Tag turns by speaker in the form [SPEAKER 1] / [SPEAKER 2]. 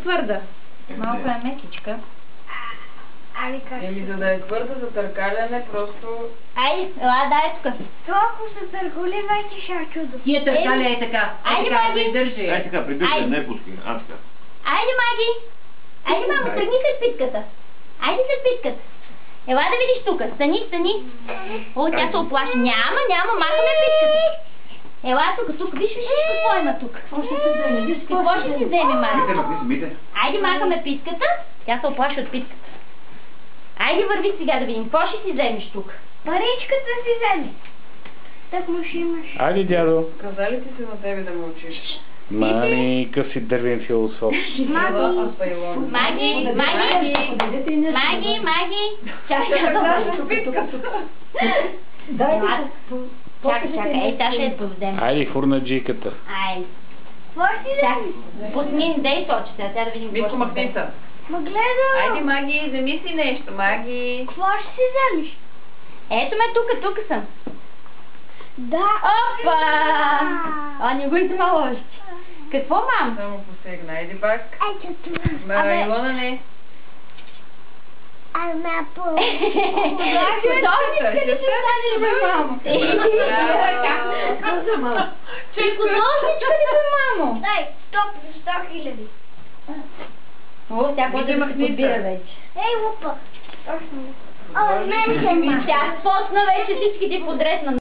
[SPEAKER 1] ли твърда? Малко е мекичка.
[SPEAKER 2] Еми, за да е твърда за търкаляне, просто...
[SPEAKER 1] Айде, ела, дай тук.
[SPEAKER 3] Толкова се търколи, вече ще чудо.
[SPEAKER 1] Тия търкаля е така. Айде, Маги.
[SPEAKER 4] Ай така, придържай, не пускай. Така.
[SPEAKER 1] Айде, Маги. Айде, мамо, тръгни след питката. Айде след питката. Ела да видиш тук. Стани, стани. О, тя се оплаши. Няма, махаме питката. Ела тук, виж какво има тук. Какво ще си вземе, Маги? Айде, махаме питката. Тя се оплаши от питката. Айде, върви сега да видим. Какво ще си вземеш тук?
[SPEAKER 3] Паричката си вземи. Так му ще имаш.
[SPEAKER 5] Айде, дядо.
[SPEAKER 2] Казали ти се на тебе да мълчиш?
[SPEAKER 5] Мани, къси дървен философ.
[SPEAKER 1] Маги. Чакай, ей, та ще я поведем.
[SPEAKER 5] Айде, фурнаджийката.
[SPEAKER 1] Айде.
[SPEAKER 3] Какво ще си вземи?
[SPEAKER 1] Пусни, дай сочи сега, тя да видим
[SPEAKER 2] Митко,
[SPEAKER 1] какво ще
[SPEAKER 2] махни се.
[SPEAKER 3] Ма гледам.
[SPEAKER 2] Айде, Маги, вземи си нещо, Маги.
[SPEAKER 3] Какво ще си вземеш?
[SPEAKER 1] Ето ме тук съм.
[SPEAKER 3] Да.
[SPEAKER 1] Опа! А, не го изма още. Какво, мам?
[SPEAKER 2] Само посегна, айде пак.
[SPEAKER 3] Ето това.
[SPEAKER 2] Илона не.
[SPEAKER 3] Ама по...
[SPEAKER 1] Художничка ли ще станеш, бе, мамо? Че художничка ли, бе, мамо?
[SPEAKER 3] Дай, 100 хиляди.
[SPEAKER 1] О, тя почва да се подбира вече.
[SPEAKER 3] Ей, лупа. Точно. О, не,
[SPEAKER 1] Тя спосна вече всички ти подред на